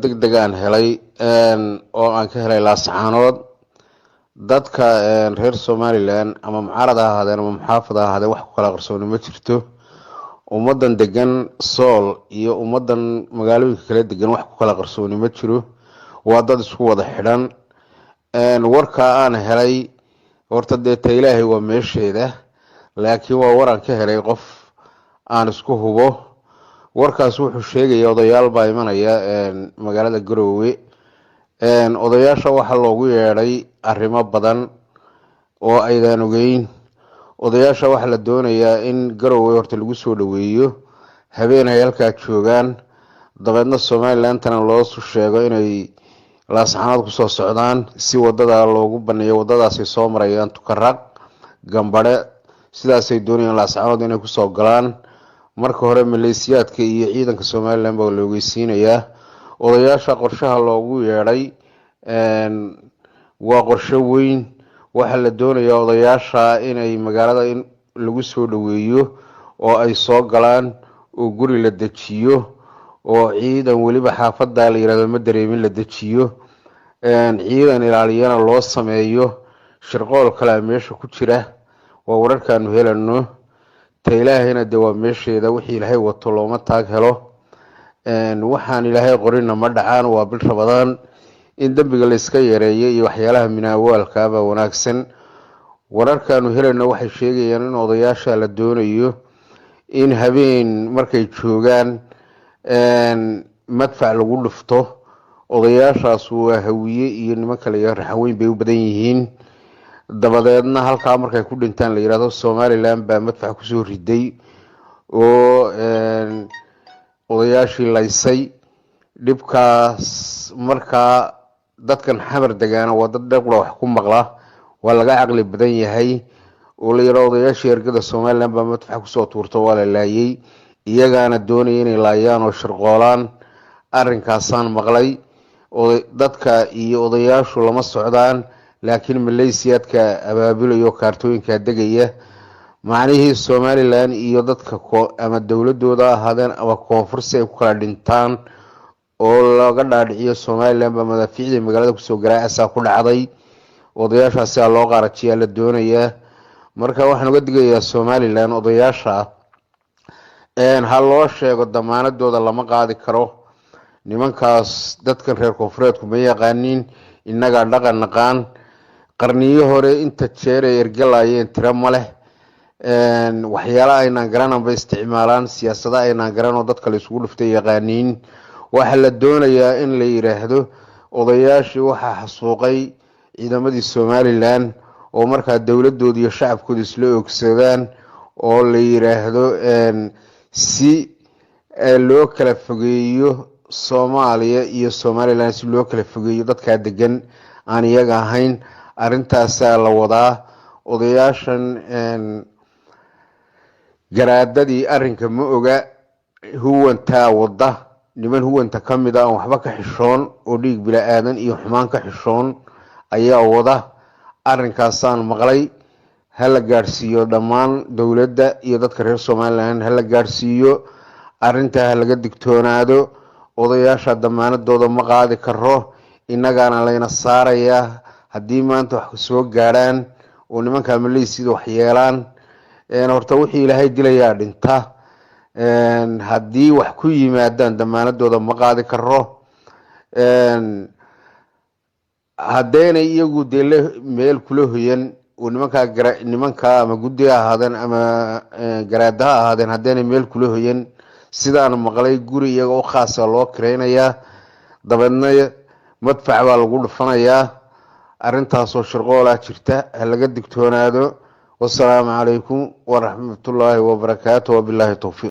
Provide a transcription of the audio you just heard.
degdegaan helay oo aan ka helay laascaanood dadka reer Somaliland ama mucaarad ha ahaadeen ama muxaafad ha ahaadeen wax ku kala qarsooni ma jirto ummadan degan Sool iyo ummadan magaalooyinka kala degan wax ku kala qarsooni ma jiro waa dad isku wada xidhan warka aan helay horta deeta Ilaahay waa meesheeda laakiin waa waran ka helay qof aan isku hubo warkaas wuxuu sheegay odayaal baa imanaya magaalada Garowe odayaasha waxa loogu yeeray arrimo badan oo aydan ogeyn odayaasha waxa la doonayaa in Garowe horta lagu soo dhaweeyo habeen ay halka joogan dabeedna Somaliland tan loo soo sheego inay laascaanood ku soo socdaan si wadada loogu baneeyo wadadaas ay soo marayaan Tukaraq Gambare sidaas ay doonayaan laascaanood inay ku soo galaan marka hore maleesiyaadka iyo ciidanka Somaliland baa loo geysiinayaa odayaasha qorshaha loogu yeeray waa qorshe weyn waxa la doonayaa odayaasha inay magaalada in lagu soo dhaweeyo oo ay soo galaan oo guri la dejiyo oo ciidan waliba xaafadda la yiraahdo ma dareemin la dejiyo ciidan ilaaliyana loo sameeyo shirqool kala meesha ku jira waa wararkaanu helano Ilaahayna de waa meesheeda wixii Ilaahay wato looma taag helo waxaan Ilaahay qorina ma dhacaan waa bil Ramadaan in dambiga la iska yareeyay iyo waxyaalaha minaawalka ba wanaagsan wararkaanu helano waxay sheegayaan in odayaasha la doonayo in habeen markay joogan madfac lagu dhufto odayaashaas waa hawiye iyo niman kale iyo raxweyn bay u badan yihiin dabadeedna halka markay ku dhintaan la yiraahdo Somaliland baa madfac ku soo riday oo odayaashii laysay dhibkaas marka dadkan xamar degaana waa dad dhaqlo wax ku maqla waa laga aqli badan yahay oo la yiraahdo odayaashii ergada Somaliland baa madfac ku soo tuurto waa la laayay iyagaana doonayeen inay laayaan oo shirqoolaan arrinkaasaan maqlay oo dadka iyo odayaashu lama socdaan laakiin maleesiyaadka abaabulayo kaartooyinka degaya macnaheedu Somaliland iyo dadka ama dawladooda ahaadeen ama koonfursi ay ku kala dhintaan oo laga dhaadhiciyo Somaliland ba madafiicda magaalada ku soo garaacaysa ku dhacday odayaashaasi loo qarajiya la doonayaa marka waxaan uga digayaa Somaliland odayaasha hal loo sheego damaanadooda lama qaadi karo nimankaas dadkan reer koonfureedku ma yaqaanin inaga dhaqan naqaan qarniyo hore inta jeer ay ergalayeen tira ma leh waxyaalaha aynaan garanan bay isticmaalaan siyaasada aynaan garanoo dadka la isugu dhuftay yaqaaniin waxa la doonayaa in la yiraahdo odayaashii waxa xasuuqay ciidamadii Somaliland oo marka dawladooda iyo shacabkooda isla ogsadaan oo la yiraahdo si loo kala fogeeyo Soomaaliya iyo Somaliland si loo kala fogeeyo dadka degan aan iyaga ahayn arintaas la wadaa odayaashan garaadadii arrinka ma oga huwanta wada niman huwanta kamida aan waxba ka xishoon oo dhiig bila aadan iyo xumaan ka xishoon ayaa wada arrinkaasaan maqlay hala gaarsiiyo dhammaan dawladda iyo dadka reer Somaliland hala gaarsiiyo arrinta laga digtoonaado odayaasha damaanadooda ma qaadi karo inagana layna saaraya hadii maanta wax soo gaaraan oo nimanka maleesiyada wax yeelaan horta wixii Ilaahay dilayaa dhinta hadii wax ku yimaadaan damaanadooda ma qaadi karo hadeena iyagu meel kula hoyan oo nimanka ama guddiga ahaadeen ama garaadaha ahaadeen hadeena meel kula hoyan sidaan maqlay guri iyaga oo khaas ah loo kireynaya dabeedna madfac baa lagu dhufanayaa arrintaas oo shirqool jirta laga digtoonaado wassalaamu calaykum wa rahmatullaahi wa barakaatuh wa billahi tawfiiq